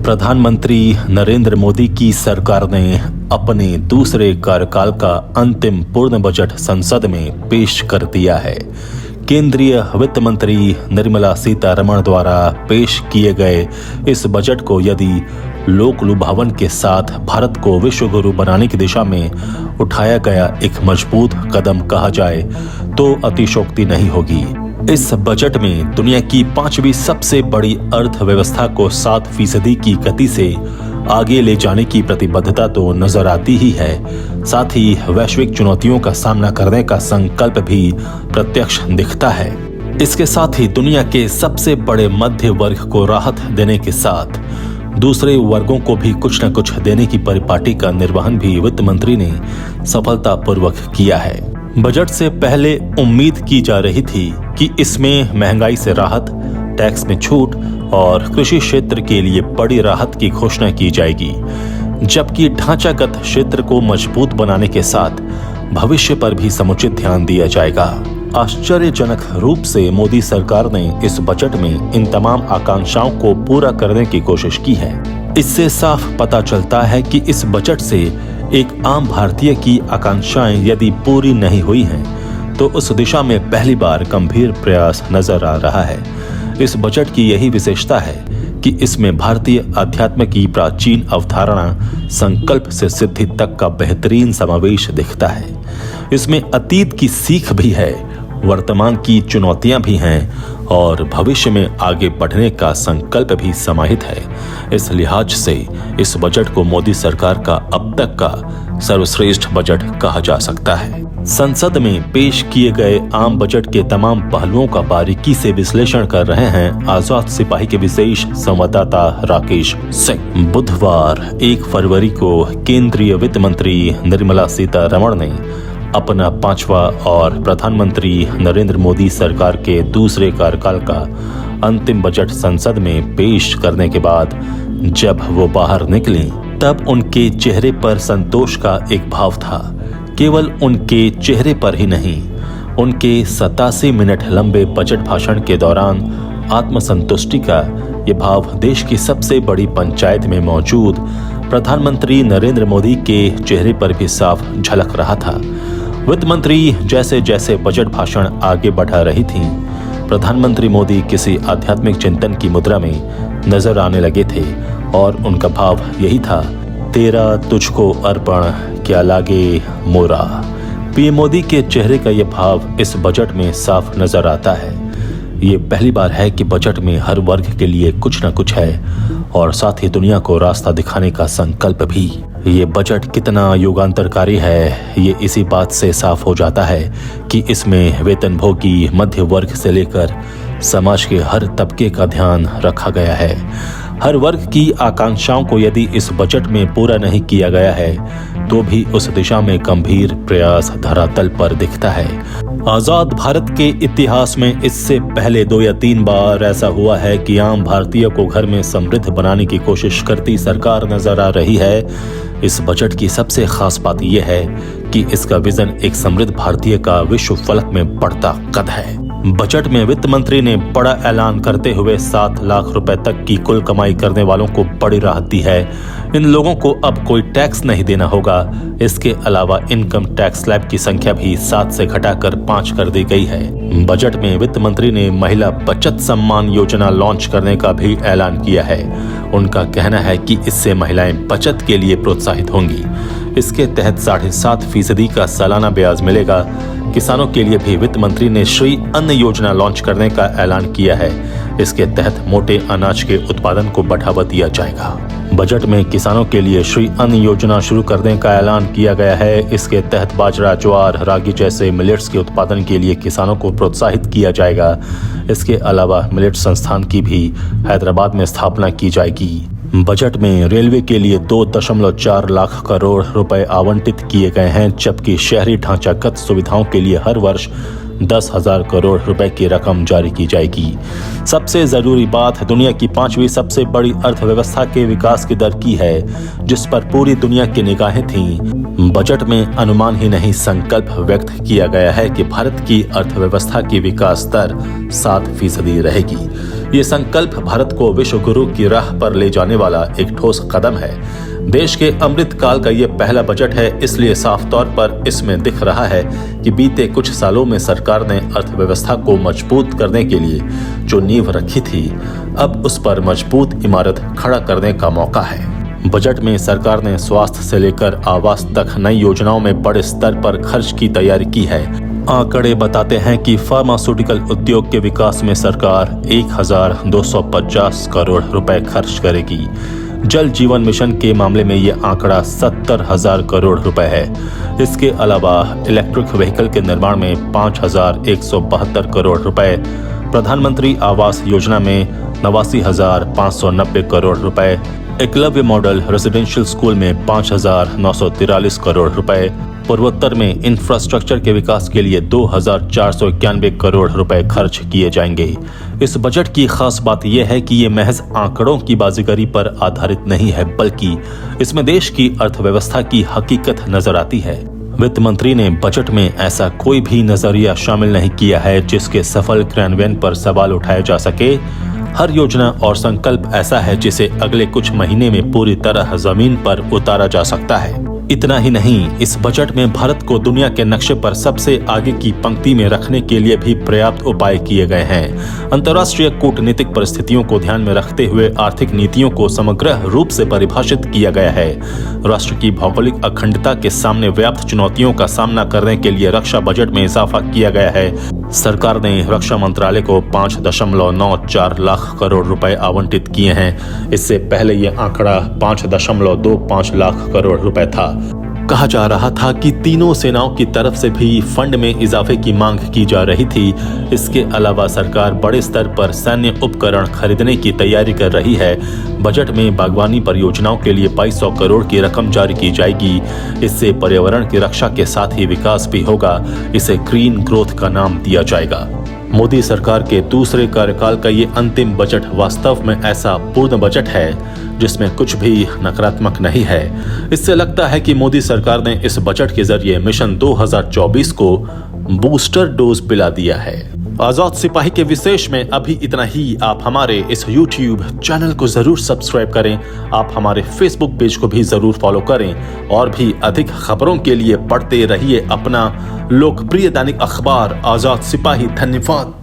प्रधानमंत्री नरेंद्र मोदी की सरकार ने अपने दूसरे कार्यकाल का अंतिम पूर्ण बजट संसद में पेश कर दिया है। केंद्रीय वित्त मंत्री निर्मला सीतारमण द्वारा पेश किए गए इस बजट को यदि लोक लुभावन के साथ भारत को विश्व गुरु बनाने की दिशा में उठाया गया एक मजबूत कदम कहा जाए तो अतिशयोक्ति नहीं होगी। इस बजट में दुनिया की 5वीं सबसे बड़ी अर्थव्यवस्था को 7% की गति से आगे ले जाने की प्रतिबद्धता तो नजर आती ही है, साथ ही वैश्विक चुनौतियों का सामना करने का संकल्प भी प्रत्यक्ष दिखता है। इसके साथ ही दुनिया के सबसे बड़े मध्य वर्ग को राहत देने के साथ दूसरे वर्गों को भी कुछ न कुछ देने की परिपाटी का निर्वहन भी वित्त मंत्री ने सफलतापूर्वक किया है। बजट से पहले उम्मीद की जा रही थी कि इसमें महंगाई से राहत, टैक्स में छूट और कृषि क्षेत्र के लिए बड़ी राहत की घोषणा की जाएगी, जबकि ढांचागत क्षेत्र को मजबूत बनाने के साथ भविष्य पर भी समुचित ध्यान दिया जाएगा। आश्चर्यजनक रूप से मोदी सरकार ने इस बजट में इन तमाम आकांक्षाओं को पूरा करने की कोशिश की है। इससे साफ पता चलता है कि इस बजट से एक आम भारतीय की आकांक्षाएं यदि पूरी नहीं हुई हैं, तो उस दिशा में पहली बार गंभीर प्रयास नजर आ रहा है। इस बजट की यही विशेषता है कि इसमें भारतीय अध्यात्म की प्राचीन अवधारणा संकल्प से सिद्धि तक का बेहतरीन समावेश दिखता है। इसमें अतीत की सीख भी है, वर्तमान की चुनौतियां भी हैं और भविष्य में आगे बढ़ने का संकल्प भी समाहित है। इस लिहाज से इस बजट को मोदी सरकार का अब तक का सर्वश्रेष्ठ बजट कहा जा सकता है। संसद में पेश किए गए आम बजट के तमाम पहलुओं का बारीकी से विश्लेषण कर रहे हैं आजाद सिपाही के विशेष संवाददाता राकेश सिंह। बुधवार 1 फरवरी को केंद्रीय वित्त मंत्री निर्मला सीतारमण ने अपना 5वां और प्रधानमंत्री नरेंद्र मोदी सरकार के दूसरे कार्यकाल का अंतिम बजट संसद में पेश करने के बाद जब वो बाहर निकली, तब उनके चेहरे पर संतोष का एक भाव था। केवल उनके चेहरे पर ही नहीं, उनके 87 मिनट लंबे बजट भाषण के दौरान आत्मसंतुष्टि का ये भाव देश की सबसे बड़ी पंचायत में मौजूद प्रधानमंत्री नरेंद्र मोदी के चेहरे पर भी साफ झलक रहा था। वित्त मंत्री जैसे जैसे बजट भाषण आगे बढ़ा रही थी, प्रधानमंत्री मोदी किसी आध्यात्मिक चिंतन की मुद्रा में नजर आने लगे थे और उनका भाव यही था, तेरा तुझको अर्पण क्या लागे मोरा। पीएम मोदी के चेहरे का यह भाव इस बजट में साफ नजर आता है। ये पहली बार है कि बजट में हर वर्ग के लिए कुछ न कुछ है और साथ ही दुनिया को रास्ता दिखाने का संकल्प भी। ये बजट कितना युगांतरकारी है, ये इसी बात से साफ हो जाता है कि इसमें वेतनभोगी मध्य वर्ग से लेकर समाज के हर तबके का ध्यान रखा गया है। हर वर्ग की आकांक्षाओं को यदि इस बजट में पूरा नहीं किया गया है, तो भी उस दिशा में गंभीर प्रयास धरातल पर दिखता है। आजाद भारत के इतिहास में इससे पहले 2 या 3 बार ऐसा हुआ है कि आम भारतीय को घर में समृद्ध बनाने की कोशिश करती सरकार नजर आ रही है। इस बजट की सबसे खास बात यह है कि इसका विजन एक समृद्ध भारतीय का विश्व फलक में बढ़ता कद है। बजट में वित्त मंत्री ने बड़ा ऐलान करते हुए 7 लाख रुपए तक की कुल कमाई करने वालों को बड़ी राहत दी है। इन लोगों को अब कोई टैक्स नहीं देना होगा। इसके अलावा इनकम टैक्स स्लैब की संख्या भी 7 से घटाकर 5 कर दी गई है। बजट में वित्त मंत्री ने महिला बचत सम्मान योजना लॉन्च करने का भी ऐलान किया है। उनका कहना है कि इससे महिलाएं बचत के लिए प्रोत्साहित होंगी। इसके तहत 7.5% का सालाना ब्याज मिलेगा। किसानों के लिए भी वित्त मंत्री ने श्री अन्न योजना लॉन्च करने का ऐलान किया है। इसके तहत मोटे अनाज के उत्पादन को बढ़ावा दिया जाएगा। बजट में किसानों के लिए श्री अन्न योजना शुरू करने का ऐलान किया गया है। इसके तहत बाजरा, ज्वार, रागी जैसे मिलेट्स के उत्पादन के लिए किसानों को प्रोत्साहित किया जाएगा। इसके अलावा मिलेट संस्थान की भी हैदराबाद में स्थापना की जाएगी। बजट में रेलवे के लिए 2.4 लाख करोड़ रुपए आवंटित किए गए हैं, जबकि शहरी ढांचागत सुविधाओं के लिए हर वर्ष 10,000 करोड़ रुपए की रकम जारी की जाएगी। सबसे जरूरी बात दुनिया की 5वीं सबसे बड़ी अर्थव्यवस्था के विकास की दर की है, जिस पर पूरी दुनिया की निगाहें थीं। बजट में अनुमान ही नहीं संकल्प व्यक्त किया गया है कि भारत की अर्थव्यवस्था की विकास दर 7% रहेगी। ये संकल्प भारत को विश्व गुरु की राह पर ले जाने वाला एक ठोस कदम है। देश के अमृत काल का ये पहला बजट है, इसलिए साफ तौर पर इसमें दिख रहा है कि बीते कुछ सालों में सरकार ने अर्थव्यवस्था को मजबूत करने के लिए जो नींव रखी थी, अब उस पर मजबूत इमारत खड़ा करने का मौका है। बजट में सरकार ने स्वास्थ्य से लेकर आवास तक नई योजनाओं में बड़े स्तर पर खर्च की तैयारी की है। आंकड़े बताते हैं कि फार्मास्यूटिकल उद्योग के विकास में सरकार 1250 करोड़ रुपए खर्च करेगी। जल जीवन मिशन के मामले में ये आंकड़ा 70,000 करोड़ रुपए है। इसके अलावा इलेक्ट्रिक व्हीकल के निर्माण में 5,172 करोड़ रुपए, प्रधानमंत्री आवास योजना में 89,590 करोड़ रुपए, एकलव्य मॉडल रेजिडेंशियल स्कूल में 5,943 करोड़ रुपए, पूर्वोत्तर में इंफ्रास्ट्रक्चर के विकास के लिए 2,491 करोड़ रुपए खर्च किए जाएंगे। इस बजट की खास बात यह है कि ये महज आंकड़ों की बाजीगरी पर आधारित नहीं है, बल्कि इसमें देश की अर्थव्यवस्था की हकीकत नजर आती है। वित्त मंत्री ने बजट में ऐसा कोई भी नजरिया शामिल नहीं किया है जिसके सफल क्रियान्वयन पर सवाल उठाया जा सके। हर योजना और संकल्प ऐसा है जिसे अगले कुछ महीने में पूरी तरह जमीन पर उतारा जा सकता है। इतना ही नहीं, इस बजट में भारत को दुनिया के नक्शे पर सबसे आगे की पंक्ति में रखने के लिए भी पर्याप्त उपाय किए गए हैं। अंतर्राष्ट्रीय कूटनीतिक परिस्थितियों को ध्यान में रखते हुए आर्थिक नीतियों को समग्र रूप से परिभाषित किया गया है। राष्ट्र की भौगोलिक अखंडता के सामने व्याप्त चुनौतियों का सामना करने के लिए रक्षा बजट में इजाफा किया गया है। सरकार ने रक्षा मंत्रालय को 5.94 लाख करोड़ रुपए आवंटित किए हैं। इससे पहले ये आंकड़ा 5.25 लाख करोड़ रुपए था। कहा जा रहा था कि तीनों सेनाओं की तरफ से भी फंड में इजाफे की मांग की जा रही थी। इसके अलावा सरकार बड़े स्तर पर सैन्य उपकरण खरीदने की तैयारी कर रही है। बजट में बागवानी परियोजनाओं के लिए 2200 करोड़ की रकम जारी की जाएगी। इससे पर्यावरण की रक्षा के साथ ही विकास भी होगा। इसे ग्रीन ग्रोथ का नाम दिया जाएगा। मोदी सरकार के दूसरे कार्यकाल का ये अंतिम बजट वास्तव में ऐसा पूर्ण बजट है जिसमें कुछ भी नकारात्मक नहीं है। इससे लगता है कि मोदी सरकार ने इस बजट के जरिए मिशन 2024 को बूस्टर डोज पिला दिया है। आजाद सिपाही के विशेष में अभी इतना ही। आप हमारे इस YouTube चैनल को जरूर सब्सक्राइब करें। आप हमारे Facebook पेज को भी जरूर फॉलो करें और भी अधिक खबरों के लिए पढ़ते रहिए अपना लोकप्रिय दैनिक अखबार आजाद सिपाही। धन्यवाद।